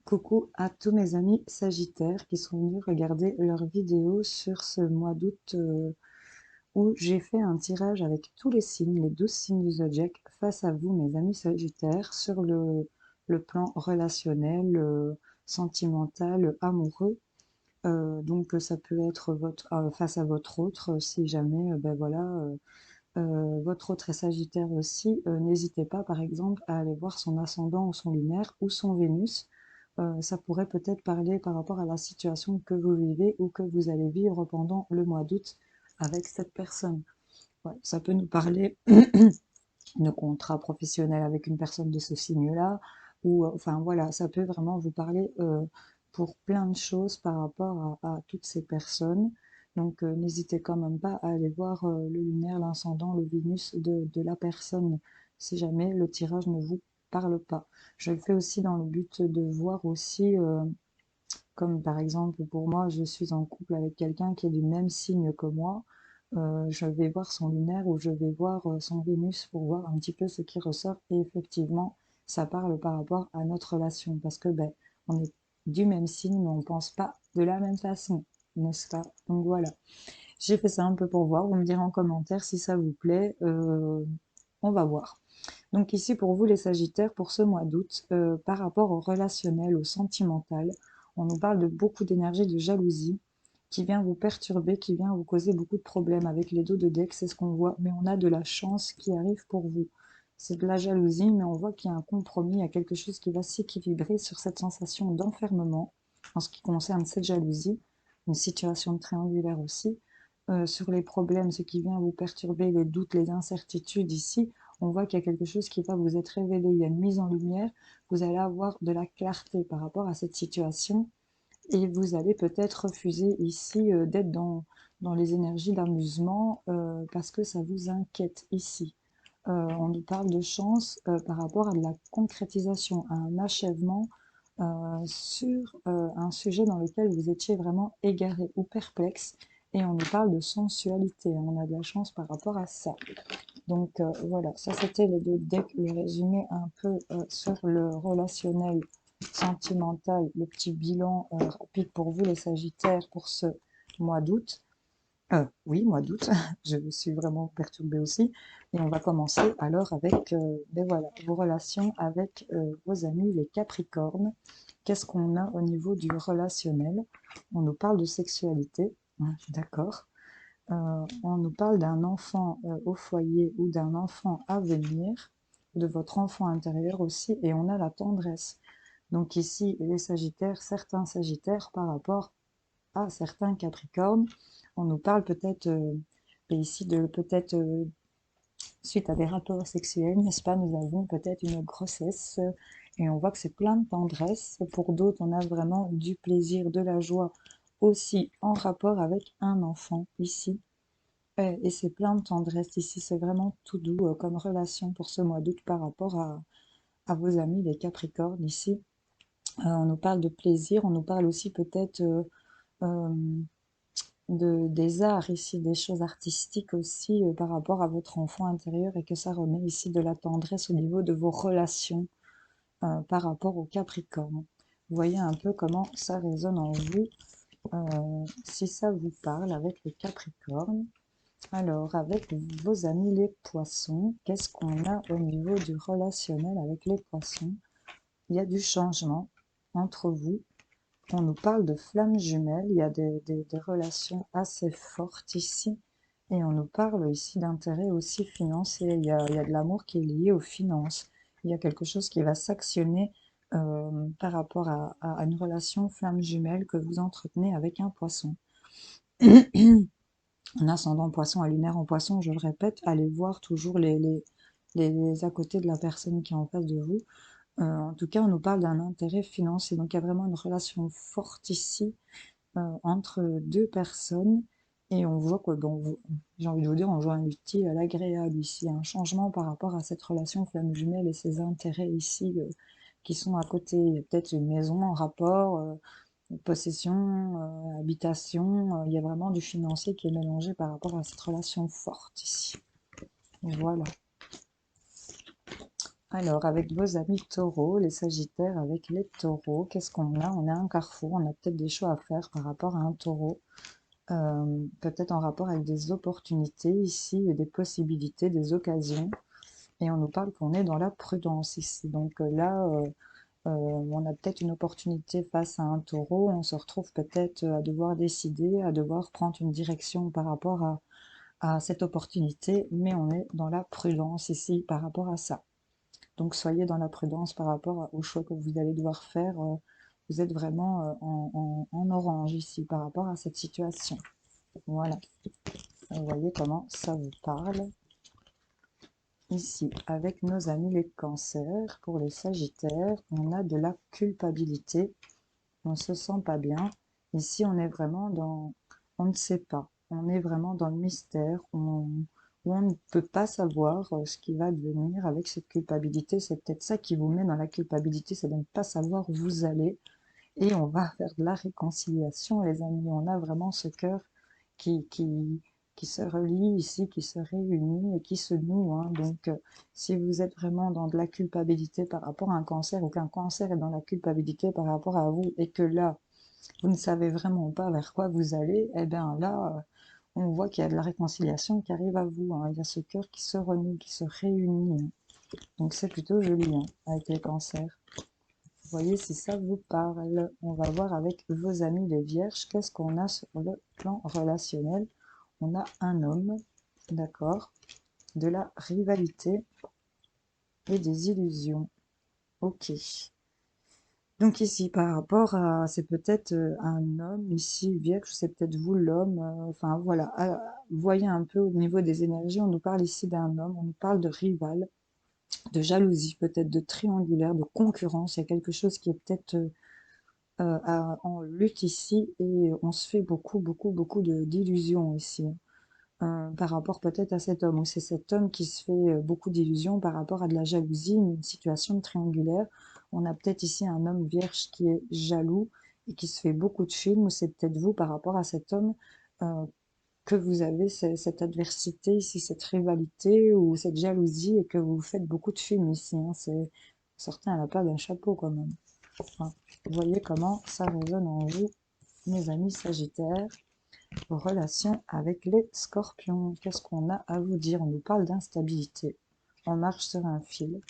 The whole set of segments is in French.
Coucou à tous mes amis Sagittaires qui sont venus regarder leur vidéo sur ce mois d'août où j'ai fait un tirage avec tous les signes, les 12 signes du zodiaque face à vous mes amis Sagittaires sur le plan relationnel, sentimental, amoureux. Donc ça peut être face à votre autre si jamais ben voilà, votre autre est Sagittaire aussi. N'hésitez pas par exemple à aller voir son ascendant ou son lunaire ou son Vénus. Ça pourrait peut-être parler par rapport à la situation que vous vivez ou que vous allez vivre pendant le mois d'août avec cette personne. Ouais, ça peut nous parler de contrat professionnel avec une personne de ce signe-là, ou enfin voilà, ça peut vraiment vous parler pour plein de choses par rapport à toutes ces personnes. Donc n'hésitez quand même pas à aller voir le lunaire, l'ascendant, le Vénus de la personne, si jamais le tirage ne vous parle pas. Je le fais aussi dans le but de voir aussi, comme par exemple pour moi, je suis en couple avec quelqu'un qui est du même signe que moi. Je vais voir son lunaire ou je vais voir son Vénus pour voir un petit peu ce qui ressort. Et effectivement, ça parle par rapport à notre relation parce que ben, on est du même signe, mais on pense pas de la même façon, n'est-ce pas? Donc voilà. J'ai fait ça un peu pour voir. Vous me direz en commentaire si ça vous plaît. On va voir. Donc ici pour vous les Sagittaires, pour ce mois d'août, par rapport au relationnel, au sentimental, on nous parle de beaucoup d'énergie de jalousie qui vient vous perturber, qui vient vous causer beaucoup de problèmes avec les dos de deck, c'est ce qu'on voit, mais on a de la chance qui arrive pour vous. C'est de la jalousie, mais on voit qu'il y a un compromis, il y a quelque chose qui va s'équilibrer sur cette sensation d'enfermement en ce qui concerne cette jalousie, une situation triangulaire aussi. Sur les problèmes, ce qui vient vous perturber, les doutes, les incertitudes ici, on voit qu'il y a quelque chose qui va vous être révélé, il y a une mise en lumière, vous allez avoir de la clarté par rapport à cette situation et vous allez peut-être refuser ici d'être dans les énergies d'amusement parce que ça vous inquiète ici. On nous parle de chance par rapport à de la concrétisation, à un achèvement sur un sujet dans lequel vous étiez vraiment égaré ou perplexe. Et on nous parle de sensualité, on a de la chance par rapport à ça. Donc voilà, ça c'était les deux decks, le résumé un peu sur le relationnel sentimental, le petit bilan rapide pour vous les Sagittaires pour ce mois d'août. Oui, mois d'août, je suis vraiment perturbée aussi. Et on va commencer alors avec ben voilà, vos relations avec vos amis les Capricornes. Qu'est-ce qu'on a au niveau du relationnel? On nous parle de sexualité, d'accord. On nous parle d'un enfant au foyer ou d'un enfant à venir, de votre enfant intérieur aussi, et on a la tendresse. Donc ici, les Sagittaires, certains Sagittaires par rapport à certains Capricornes, on nous parle peut-être, et ici de peut-être suite à des rapports sexuels, n'est-ce pas, nous avons peut-être une grossesse, et on voit que c'est plein de tendresse. Pour d'autres, on a vraiment du plaisir, de la joie aussi en rapport avec un enfant ici. Et c'est plein de tendresse ici, c'est vraiment tout doux comme relation pour ce mois d'août par rapport à vos amis les Capricornes ici. On nous parle de plaisir, on nous parle aussi peut-être euh, des arts ici, des choses artistiques aussi par rapport à votre enfant intérieur et que ça remet ici de la tendresse au niveau de vos relations par rapport aux Capricornes. Vous voyez un peu comment ça résonne en vous, si ça vous parle avec les Capricornes. Alors, avec vos amis les poissons, qu'est-ce qu'on a au niveau du relationnel avec les poissons? Il y a du changement entre vous. On nous parle de flammes jumelles, il y a des relations assez fortes ici. Et on nous parle ici d'intérêt aussi financier. Il y a de l'amour qui est lié aux finances. Il y a quelque chose qui va s'actionner par rapport à une relation flamme jumelle que vous entretenez avec un poisson. Un ascendant poisson, un lunaire en poisson, je le répète, allez voir toujours les à côté de la personne qui est en face de vous. En tout cas, on nous parle d'un intérêt financier. Donc, il y a vraiment une relation forte ici entre deux personnes. Et on voit que, bon, j'ai envie de vous dire, on joint l'utile à l'agréable ici. Un changement par rapport à cette relation flamme jumelle et ses intérêts ici qui sont à côté. Il y a peut-être une maison en rapport, possession, habitation. Il y a vraiment du financier qui est mélangé par rapport à cette relation forte ici. Voilà. Alors, avec vos amis taureaux, les sagittaires avec les taureaux, qu'est-ce qu'on a? On a un carrefour, on a peut-être des choix à faire par rapport à un taureau. Peut-être en rapport avec des opportunités ici, et des possibilités, des occasions. Et on nous parle qu'on est dans la prudence ici. Donc là, on a peut-être une opportunité face à un taureau, on se retrouve peut-être à devoir décider, à devoir prendre une direction par rapport à cette opportunité, mais on est dans la prudence ici par rapport à ça. Donc soyez dans la prudence par rapport au choix que vous allez devoir faire. Vous êtes vraiment en orange ici par rapport à cette situation. Voilà, vous voyez comment ça vous parle. Ici, avec nos amis les cancers, pour les sagittaires, on a de la culpabilité, on se sent pas bien. Ici, on est vraiment dans, on ne sait pas, on est vraiment dans le mystère, où on ne peut pas savoir ce qui va devenir avec cette culpabilité. C'est peut-être ça qui vous met dans la culpabilité, c'est de ne pas savoir où vous allez. Et on va faire de la réconciliation, les amis. On a vraiment ce cœur qui, qui, qui se relie ici, qui se réunit et qui se noue, hein. Donc, si vous êtes vraiment dans de la culpabilité par rapport à un cancer ou qu'un cancer est dans la culpabilité par rapport à vous et que là, vous ne savez vraiment pas vers quoi vous allez, eh bien là, on voit qu'il y a de la réconciliation qui arrive à vous, hein. Il y a ce cœur qui se renoue, qui se réunit, hein. Donc, c'est plutôt joli, hein, avec les cancers. Voyez si ça vous parle. On va voir avec vos amis les vierges, qu'est-ce qu'on a sur le plan relationnel. On a un homme, d'accord, de la rivalité et des illusions. Ok. Donc ici, par rapport à, c'est peut-être un homme, ici, vierge, c'est peut-être vous l'homme, enfin voilà. Voyez un peu au niveau des énergies, on nous parle ici d'un homme, on nous parle de rival, de jalousie, peut-être de triangulaire, de concurrence. Il y a quelque chose qui est peut-être en lutte ici et on se fait beaucoup d'illusions ici, par rapport peut-être à cet homme, ou c'est cet homme qui se fait beaucoup d'illusions par rapport à de la jalousie, une situation triangulaire. On a peut-être ici un homme vierge qui est jaloux et qui se fait beaucoup de films, ou c'est peut-être vous par rapport à cet homme euh, que vous avez cette adversité ici, cette rivalité ou cette jalousie et que vous faites beaucoup de films ici, hein. C'est sortez à la part d'un chapeau quand même. Enfin, vous voyez comment ça résonne en vous, mes amis sagittaires, vos relations avec les scorpions. Qu'est-ce qu'on a à vous dire? On nous parle d'instabilité. On marche sur un fil.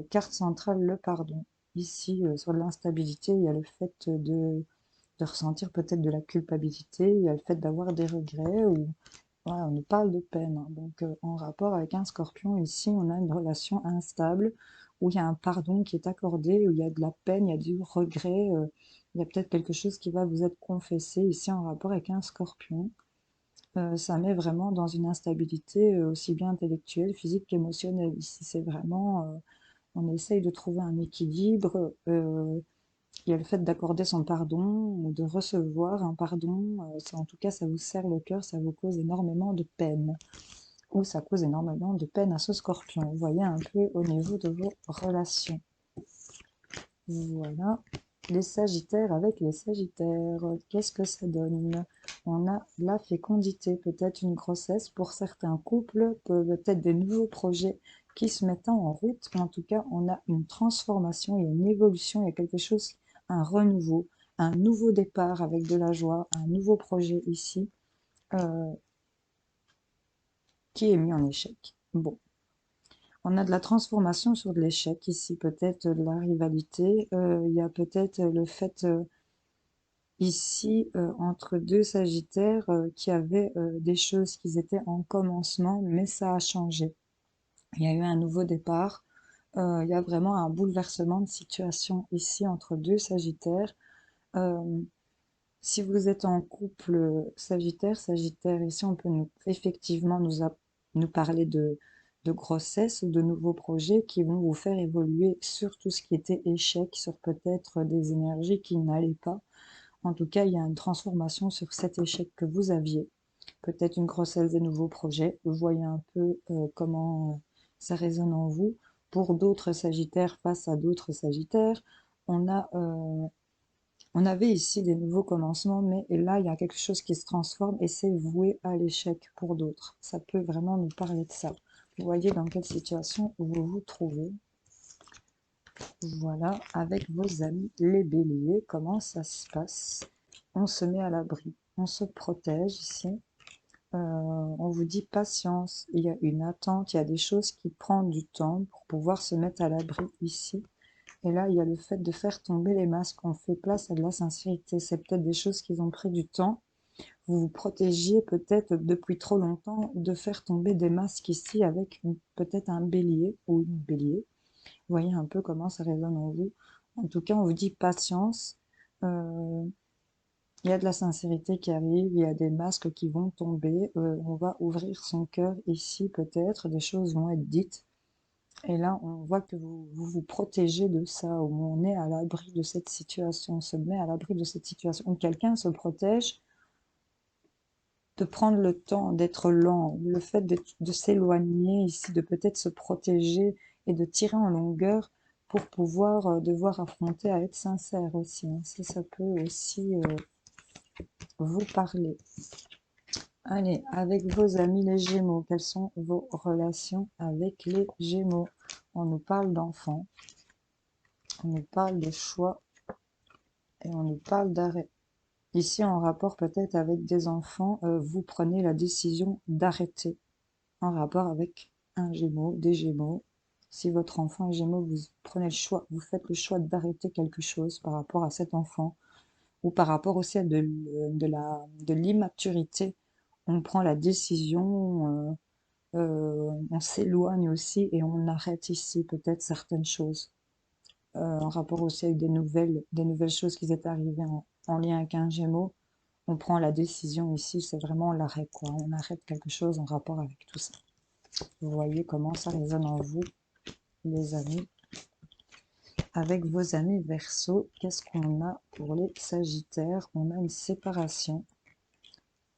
Carte centrale, le pardon. Ici, sur l'instabilité, il y a le fait de ressentir peut-être de la culpabilité, il y a le fait d'avoir des regrets, ou voilà, on nous parle de peine, hein. Donc, en rapport avec un scorpion, ici, on a une relation instable où il y a un pardon qui est accordé, où il y a de la peine, il y a du regret, il y a peut-être quelque chose qui va vous être confessé ici en rapport avec un scorpion. Ça met vraiment dans une instabilité aussi bien intellectuelle, physique qu'émotionnelle. Ici, c'est vraiment, on essaye de trouver un équilibre. Il y a le fait d'accorder son pardon ou de recevoir un pardon. En tout cas, ça vous serre le cœur, ça vous cause énormément de peine. Ou ça cause énormément de peine à ce scorpion. Vous voyez un peu au niveau de vos relations. Voilà. Les sagittaires avec les sagittaires, qu'est-ce que ça donne? On a la fécondité, peut-être une grossesse pour certains couples, peut-être des nouveaux projets qui se mettent en route, mais en tout cas, on a une transformation et une évolution, il y a quelque chose, un renouveau, un nouveau départ avec de la joie, un nouveau projet ici, euh, qui est mis en échec. Bon, on a de la transformation sur de l'échec ici, peut-être de la rivalité, il y a peut-être le fait ici entre deux sagittaires qui avaient des choses qui étaient en commencement, mais ça a changé. Il y a eu un nouveau départ. Il y a vraiment un bouleversement de situation ici entre deux sagittaires. Euh, Si vous êtes en couple Sagittaire, ici on peut effectivement nous parler de grossesse ou de nouveaux projets qui vont vous faire évoluer sur tout ce qui était échec, sur peut-être des énergies qui n'allaient pas. En tout cas, il y a une transformation sur cet échec que vous aviez. Peut-être une grossesse des nouveaux projets. Vous voyez un peu comment ça résonne en vous. Pour d'autres Sagittaires face à d'autres Sagittaires, on a on avait ici des nouveaux commencements, mais là, il y a quelque chose qui se transforme et c'est voué à l'échec pour d'autres. Ça peut vraiment nous parler de ça. Vous voyez dans quelle situation vous vous trouvez. Voilà, avec vos amis les béliers, comment ça se passe? On se met à l'abri, on se protège ici. On vous dit patience, il y a une attente, il y a des choses qui prennent du temps pour pouvoir se mettre à l'abri ici. Et là, il y a le fait de faire tomber les masques, on fait place à de la sincérité. C'est peut-être des choses qui ont pris du temps. Vous vous protégiez peut-être depuis trop longtemps de faire tomber des masques ici avec peut-être un bélier ou une bélier. Vous voyez un peu comment ça résonne en vous. En tout cas, on vous dit patience. Euh, il y a de la sincérité qui arrive, il y a des masques qui vont tomber. On va ouvrir son cœur ici peut-être, des choses vont être dites. Et là, on voit que vous protégez de ça, on est à l'abri de cette situation, on se met à l'abri de cette situation. Quelqu'un se protège de prendre le temps, d'être lent, le fait de s'éloigner ici, de peut-être se protéger et de tirer en longueur pour pouvoir devoir affronter à être sincère aussi, hein. Ça peut aussi vous parler. Allez, avec vos amis les Gémeaux, quelles sont vos relations avec les Gémeaux? On nous parle d'enfants, on nous parle de choix et on nous parle d'arrêt. Ici, en rapport peut-être avec des enfants, vous prenez la décision d'arrêter en rapport avec un Gémeaux, des Gémeaux. Si votre enfant est Gémeaux, vous prenez le choix, vous faites le choix d'arrêter quelque chose par rapport à cet enfant ou par rapport aussi à de l'immaturité. On prend la décision, on s'éloigne aussi et on arrête ici peut-être certaines choses. En rapport aussi avec des nouvelles choses qui étaient arrivées en lien avec un Gémeaux. On prend la décision ici, c'est vraiment l'arrêt, quoi. On arrête quelque chose en rapport avec tout ça. Vous voyez comment ça résonne en vous, les amis. Avec vos amis Verseau, qu'est-ce qu'on a pour les Sagittaires? On a une séparation,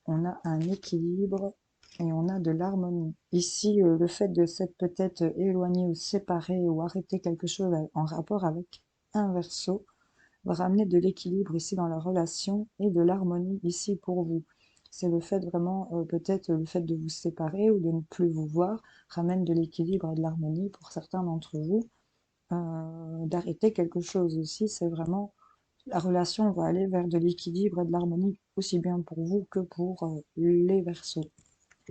on a un équilibre et on a de l'harmonie. Ici, le fait de s'être peut-être éloigné ou séparé ou arrêter quelque chose en rapport avec un Verseau va ramener de l'équilibre ici dans la relation et de l'harmonie ici pour vous. C'est le fait vraiment, peut-être le fait de vous séparer ou de ne plus vous voir ramène de l'équilibre et de l'harmonie pour certains d'entre vous. D'arrêter quelque chose aussi, c'est vraiment la relation va aller vers de l'équilibre et de l'harmonie aussi bien pour vous que pour les Verseaux.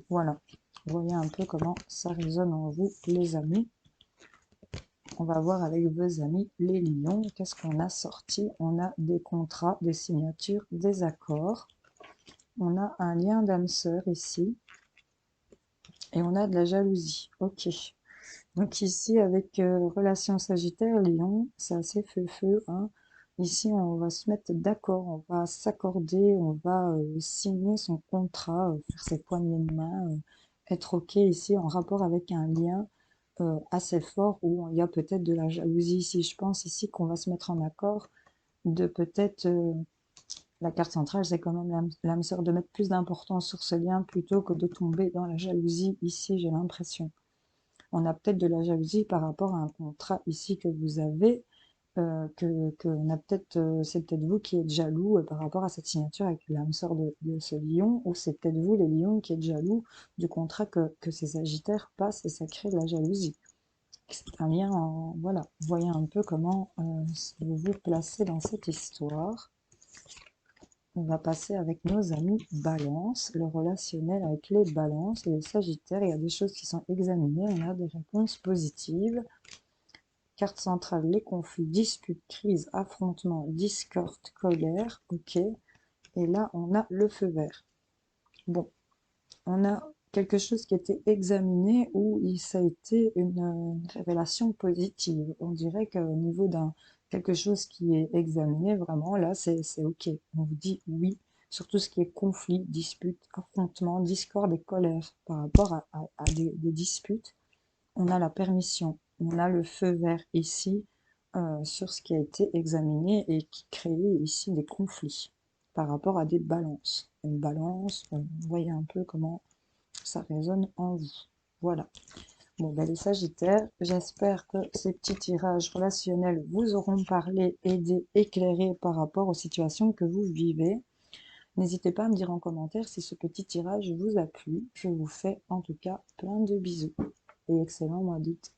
Voilà, vous voyez un peu comment ça résonne en vous, les amis. On va voir avec vos amis les lions. Qu'est-ce qu'on a sorti? On a des contrats, des signatures, des accords. On a un lien d'âme sœur ici. Et on a de la jalousie. Ok. Donc ici, avec relation Sagittaire, Lion, c'est assez feu-feu, hein. Ici, on va se mettre d'accord, on va s'accorder, on va signer son contrat, faire ses poignées de main, être ok ici en rapport avec un lien assez fort où il y a peut-être de la jalousie ici. Je pense ici qu'on va se mettre en accord de peut-être la carte centrale, c'est quand même l'âme sœur de mettre plus d'importance sur ce lien plutôt que de tomber dans la jalousie ici, j'ai l'impression. On a peut-être de la jalousie par rapport à un contrat ici que vous avez, on a peut-être, c'est peut-être vous qui êtes jaloux par rapport à cette signature avec l'âme sœur de ce lion, ou c'est peut-être vous les lions qui êtes jaloux du contrat que ces sagittaires passent et ça crée de la jalousie. C'est un lien voilà, vous voyez un peu comment vous vous placez dans cette histoire. On va passer avec nos amis Balance, le relationnel avec les Balances et les Sagittaires. Il y a des choses qui sont examinées, on a des réponses positives. Carte centrale, les conflits, disputes, crises, affrontements, discorde, colère, ok. Et là, on a le feu vert. Bon, on a quelque chose qui a été examiné où ça a été une révélation positive. On dirait qu'au niveau d'un quelque chose qui est examiné, vraiment, là, c'est ok. On vous dit oui sur tout ce qui est conflit, dispute, affrontement, discorde et colère par rapport à des disputes. On a la permission, on a le feu vert ici sur ce qui a été examiné et qui crée ici des conflits par rapport à des balances. Une balance, vous voyez un peu comment ça résonne en vous. Voilà. Bon, ben les Sagittaires, j'espère que ces petits tirages relationnels vous auront parlé, aidé, éclairé par rapport aux situations que vous vivez. N'hésitez pas à me dire en commentaire si ce petit tirage vous a plu. Je vous fais en tout cas plein de bisous et excellent mois d'août.